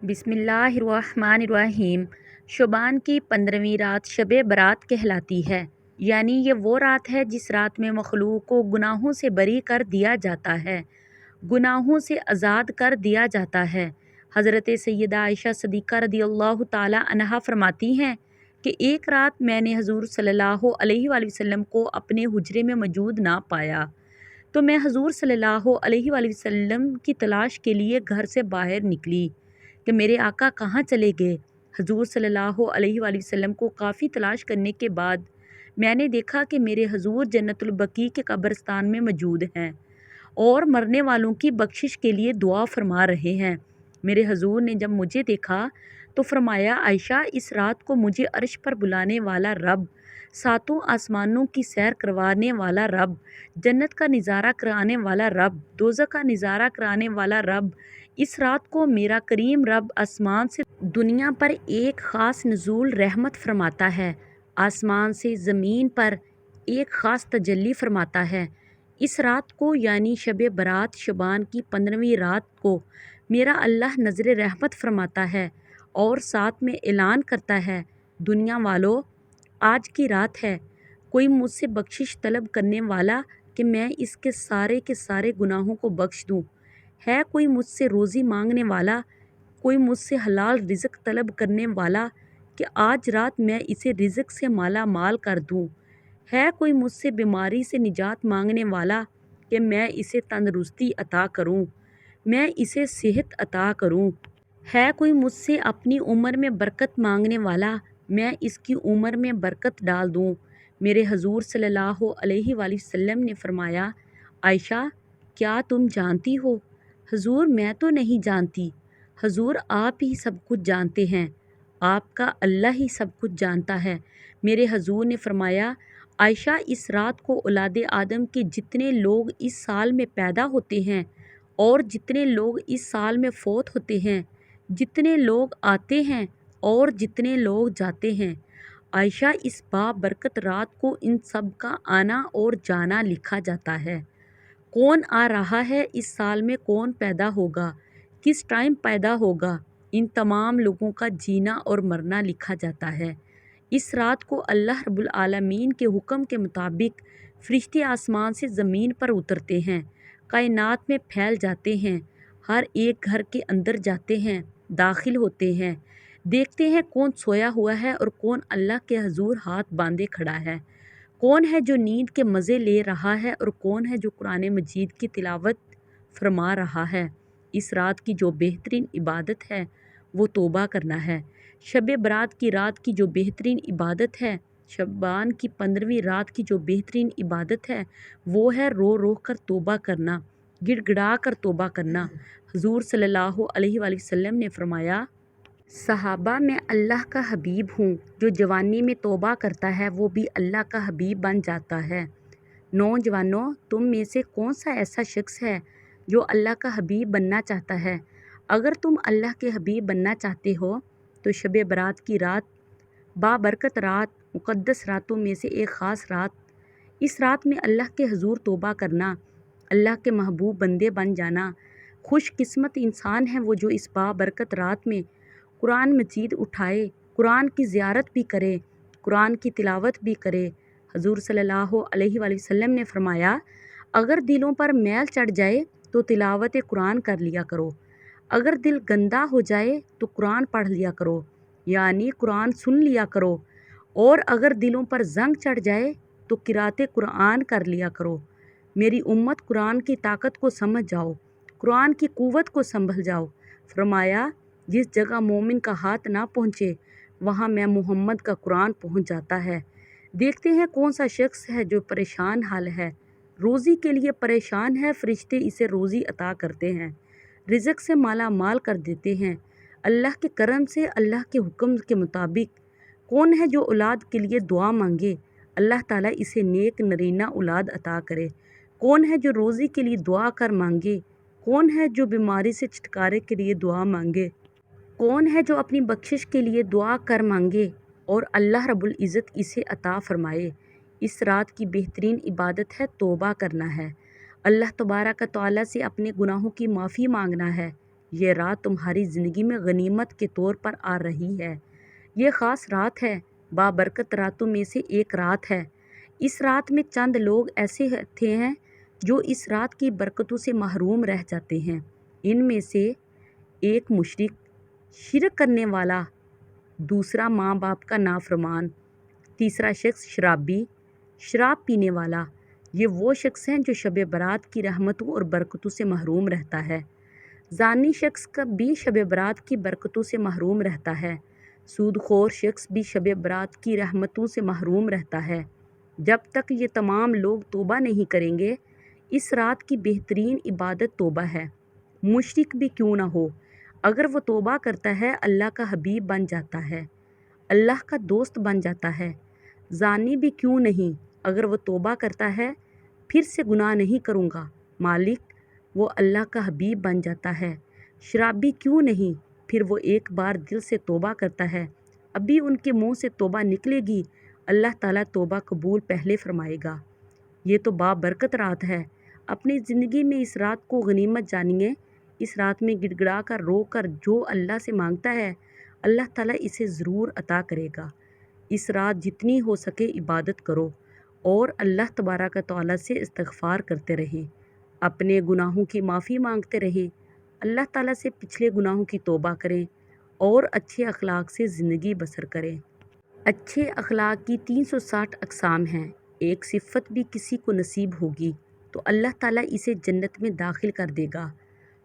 बिस्मिल्लाहिर्रहमानिर्रहीम। शुबान की 15वीं रात शब बरात कहलाती है, यानी ये वो रात है जिस रात में मखलूक को गुनाहों से बरी कर दिया जाता है, गुनाहों से आज़ाद कर दिया जाता है। हज़रत सैयदा आयशा सदीक़ा रदियल्लाहु ताला अन्हा फरमाती हैं कि एक रात मैंने हजूर सल्लल्लाहु अलैहि वसल्लम को अपने हुजरे में मौजूद ना पाया, तो मैं हजूर सल्लल्लाहु अलैहि वसल्लम की तलाश के लिए घर से बाहर निकली कि मेरे आका कहाँ चले गए। हजूर सल्लल्लाहु अलैहि वसल्लम को काफ़ी तलाश करने के बाद मैंने देखा कि मेरे हजूर जन्नतुल बकी के कब्रिस्तान में मौजूद हैं और मरने वालों की बख्शिश के लिए दुआ फरमा रहे हैं। मेरे हजूर ने जब मुझे देखा तो फरमाया, आयशा, इस रात को मुझे अर्श पर बुलाने वाला रब, सातों आसमानों की सैर करवाने वाला रब, जन्नत का नज़ारा कराने वाला रब, दोज़ख का नज़ारा कराने वाला रब, इस रात को मेरा करीम रब आसमान से दुनिया पर एक ख़ास नज़ूल रहमत फरमाता है, आसमान से ज़मीन पर एक ख़ास तजल्ली फरमाता है। इस रात को यानी शब बरात शबान की 15वीं रात को मेरा अल्लाह नज़र रहमत फरमाता है और साथ में ऐलान करता है, दुनिया वालों, आज की रात है, कोई मुझसे बख्शिश तलब करने वाला कि मैं इसके सारे के सारे गुनाहों को बख्श दूँ? है कोई मुझसे रोज़ी मांगने वाला, कोई मुझसे हलाल रिज़्क तलब करने वाला कि आज रात मैं इसे रिज़्क से माला माल कर दूँ? है कोई मुझसे बीमारी से निजात मांगने वाला कि मैं इसे तंदरुस्ती अता करूँ, मैं इसे सेहत अता करूँ? है कोई मुझसे अपनी उम्र में बरकत मांगने वाला, मैं इसकी उम्र में बरकत डाल दूँ? मेरे हजूर सल्लल्लाहु अलैहि वसल्लम ने फरमाया, आयशा, क्या तुम जानती हो? हजूर, मैं तो नहीं जानती। हजूर, आप ही सब कुछ जानते हैं, आपका अल्लाह ही सब कुछ जानता है। मेरे हजूर ने फरमाया, आयशा, इस रात को औलाद आदम के जितने लोग इस साल में पैदा होते हैं और जितने लोग इस साल में फ़ौत होते हैं, जितने लोग आते हैं और जितने लोग जाते हैं, आयशा, इस बाबरकत रात को इन सब का आना और जाना लिखा जाता है। कौन आ रहा है इस साल में, कौन पैदा होगा, किस टाइम पैदा होगा, इन तमाम लोगों का जीना और मरना लिखा जाता है। इस रात को अल्लाह रब्बुल आलमीन के हुक्म के मुताबिक फरिश्ते आसमान से ज़मीन पर उतरते हैं, कायनात में फैल जाते हैं, हर एक घर के अंदर जाते हैं, दाखिल होते हैं, देखते हैं कौन सोया हुआ है और कौन अल्लाह के हजूर हाथ बांधे खड़ा है, कौन है जो नींद के मज़े ले रहा है और कौन है जो कुरान मजीद की तिलावत फरमा रहा है। इस रात की जो बेहतरीन इबादत है वो तौबा करना है। शब बरात की रात की जो बेहतरीन इबादत है, शबान की 15वीं रात की जो बेहतरीन इबादत है, वो है रो रो कर तौबा करना, गिड़गिड़ा कर तौबा करना। हुज़ूर सल्लल्लाहु अलैहि वसल्लम ने फरमाया, सहाबा, मैं अल्लाह का हबीब हूँ, जो जवानी में तौबा करता है वो भी अल्लाह का हबीब बन जाता है। नौजवानों, तुम में से कौन सा ऐसा शख्स है जो अल्लाह का हबीब बनना चाहता है? अगर तुम अल्लाह के हबीब बनना चाहते हो तो शब बरात की रात, बाबरकत रात, मुक़द्दस रातों में से एक ख़ास रात, इस रात में अल्लाह के हजूर तौबा करना, अल्लाह के महबूब बंदे बन जाना। खुशकिस्मत इंसान है वो जो इस बाबरकत रात में कुरान मजीद उठाए, कुरान की ज़ियारत भी करे, कुरान की तिलावत भी करे। हजूर सल्लल्लाहु अलैहि वसल्लम ने फरमाया, अगर दिलों पर मैल चढ़ जाए तो तिलावत कुरान कर लिया करो, अगर दिल गंदा हो जाए तो कुरान पढ़ लिया करो, यानी कुरान सुन लिया करो, और अगर दिलों पर जंग चढ़ जाए तो किराते कुरान कर लिया करो। मेरी उम्मत, कुरान की ताकत को समझ जाओ, कुरान की क़ुव्वत को संभल जाओ। फरमाया, जिस जगह मोमिन का हाथ ना पहुँचे वहाँ मैं मोहम्मद का कुरान पहुँच जाता है। देखते हैं कौन सा शख्स है जो परेशान हाल है, रोज़ी के लिए परेशान है, फरिश्ते इसे रोज़ी अता करते हैं, रिज़्क से माला माल कर देते हैं, अल्लाह के करम से, अल्लाह के हुक्म के मुताबिक। कौन है जो औलाद के लिए दुआ मांगे, अल्लाह ताला इसे नेक नरीना औलाद अता करे। कौन है जो रोज़ी के लिए दुआ कर मांगे, कौन है जो बीमारी से छुटकारे के लिए दुआ मांगे, कौन है जो अपनी बख्शिश के लिए दुआ कर मांगे और अल्लाह रब्बुल इज़्ज़त इसे अता फ़रमाए। इस रात की बेहतरीन इबादत है तौबा करना है, अल्लाह तबारक व तआला से अपने गुनाहों की माफ़ी मांगना है یہ رات تمہاری زندگی میں غنیمت کے طور پر آ رہی ہے۔ یہ خاص رات ہے، بابرکت راتوں میں سے ایک رات ہے۔ اس رات میں چند لوگ ایسے ہوتے ہیں جو اس رات کی برکتوں سے محروم رہ جاتے ہیں۔ ان میں سے ایک مشرک، شرک کرنے والا، دوسرا ماں باپ کا نافرمان، تیسرا شخص شرابی، شراب پینے والا۔ یہ وہ شخص ہیں جو شب برات کی رحمتوں اور برکتوں سے محروم رہتا ہے۔ زانی شخص بھی شب برات کی برکتوں سے محروم رہتا ہے۔ سود خور شخص بھی شب برات کی رحمتوں سے محروم رہتا ہے۔ جب تک یہ تمام لوگ توبہ نہیں کریں گے، اس رات کی بہترین عبادت توبہ ہے، مشرک بھی کیوں نہ ہو۔ اگر وہ توبہ کرتا ہے، اللہ کا حبیب بن جاتا ہے، اللہ کا دوست بن جاتا ہے۔ زانی بھی کیوں نہیں، اگر وہ توبہ کرتا ہے، پھر سے گناہ نہیں کروں گا مالک، وہ اللہ کا حبیب بن جاتا ہے۔ شرابی کیوں نہیں، پھر وہ ایک بار دل سے توبہ کرتا ہے، ابھی ان کے منہ سے توبہ نکلے گی، اللہ تعالیٰ توبہ قبول پہلے فرمائے گا۔ یہ تو بابرکت رات ہے۔ اپنی زندگی میں اس رات کو غنیمت جانیے۔ اس رات میں گڑ گڑا کر رو کر جو اللہ سے مانگتا ہے، اللہ تعالیٰ اسے ضرور عطا کرے گا۔ اس رات جتنی ہو سکے عبادت کرو اور اللہ تبارک و تعالیٰ سے استغفار کرتے رہیں، اپنے گناہوں کی معافی مانگتے رہیں، اللہ تعالیٰ سے پچھلے گناہوں کی توبہ کریں اور اچھے اخلاق سے زندگی بسر کریں۔ اچھے اخلاق کی 360 اقسام ہیں۔ ایک صفت بھی کسی کو نصیب ہوگی تو اللہ تعالیٰ اسے جنت میں داخل کر دے گا۔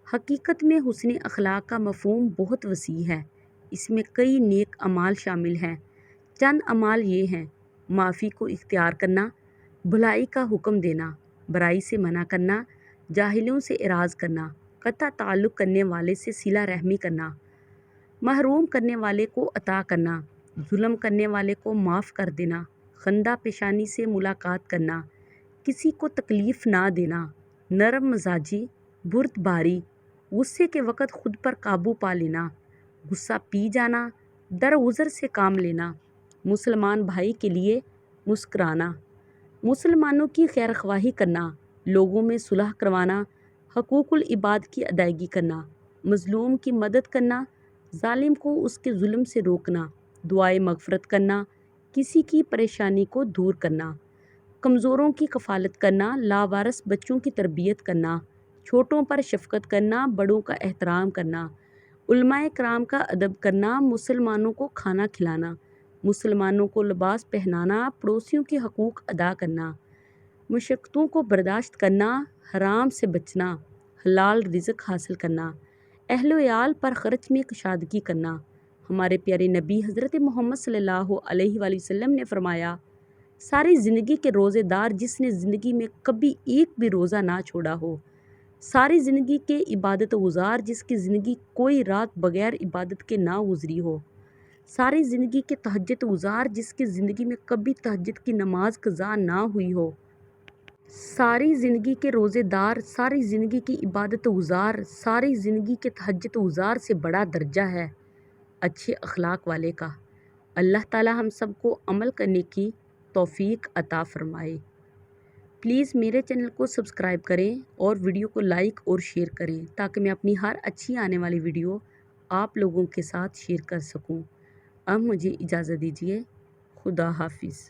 حقیقت میں حسن اخلاق کا مفہوم بہت وسیع ہے۔ اس میں کئی نیک اعمال شامل ہیں۔ چند اعمال یہ ہیں: معافی کو اختیار کرنا، بھلائی کا حکم دینا، برائی سے منع کرنا، جاہلوں سے اعراض کرنا، قطع تعلق کرنے والے سے صلہ رحمی کرنا، محروم کرنے والے کو عطا کرنا، ظلم کرنے والے کو معاف کر دینا، خندہ پیشانی سے ملاقات کرنا، کسی کو تکلیف نہ دینا، نرم مزاجی، بردباری، غصے کے وقت خود پر قابو پا لینا، غصہ پی جانا، درگزر سے کام لینا، مسلمان بھائی کے لیے مسکرانا، مسلمانوں کی خیر خواہی کرنا، لوگوں میں صلح کروانا، حقوق العباد کی ادائیگی کرنا، مظلوم کی مدد کرنا، ظالم کو اس کے ظلم سے روکنا، دعائے مغفرت کرنا، کسی کی پریشانی کو دور کرنا، کمزوروں کی کفالت کرنا، لاوارث بچوں کی تربیت کرنا، چھوٹوں پر شفقت کرنا، بڑوں کا احترام کرنا، علماء کرام کا ادب کرنا، مسلمانوں کو کھانا کھلانا، مسلمانوں کو لباس پہنانا، پڑوسیوں کے حقوق ادا کرنا، مشقتوں کو برداشت کرنا، حرام سے بچنا، حلال رزق حاصل کرنا، اہل و عیال پر خرچ میں کشادگی کرنا۔ ہمارے پیارے نبی حضرت محمد صلی اللہ علیہ وآلہ وسلم نے فرمایا، ساری زندگی کے روزے دار جس نے زندگی میں کبھی ایک بھی روزہ نہ چھوڑا ہو، ساری زندگی کے عبادت گزار جس کی زندگی کوئی رات بغیر عبادت کے نہ گزری ہو، ساری زندگی کے تہجد گزار جس کی زندگی میں کبھی تہجد کی نماز قضا نہ ہوئی ہو، ساری زندگی کے روزے دار، ساری زندگی کی عبادت گزار، ساری زندگی کے تہجد گزار سے بڑا درجہ ہے اچھے اخلاق والے کا۔ اللہ تعالیٰ ہم سب کو عمل کرنے کی توفیق عطا فرمائے۔ پلیز میرے چینل کو سبسکرائب کریں اور ویڈیو کو لائک اور شیئر کریں تاکہ میں اپنی ہر اچھی آنے والی ویڈیو آپ لوگوں کے ساتھ شیئر کر سکوں۔ اب مجھے اجازت دیجیے، خدا حافظ۔